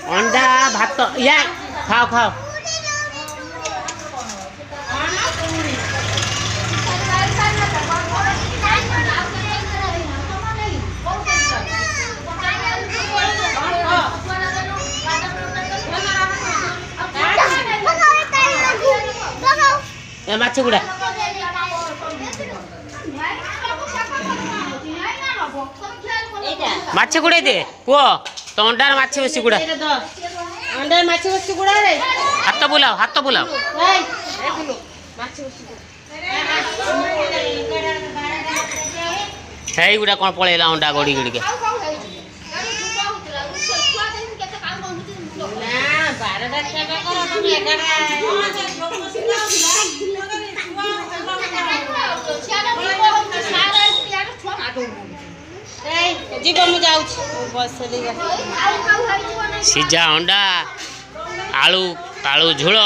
अंडा भात या खाओ खाओ माछ गुड़ा माछ गुड़े दे पुओ तो अंडार माछ बसी गुड़ा अंडा माछ बसी गुड़ा रे हाथ बुलाओ हे गुड़ा कौन पळेला अंडा गड़ी गड़ी के सीझा अंडा आलू आलू झोल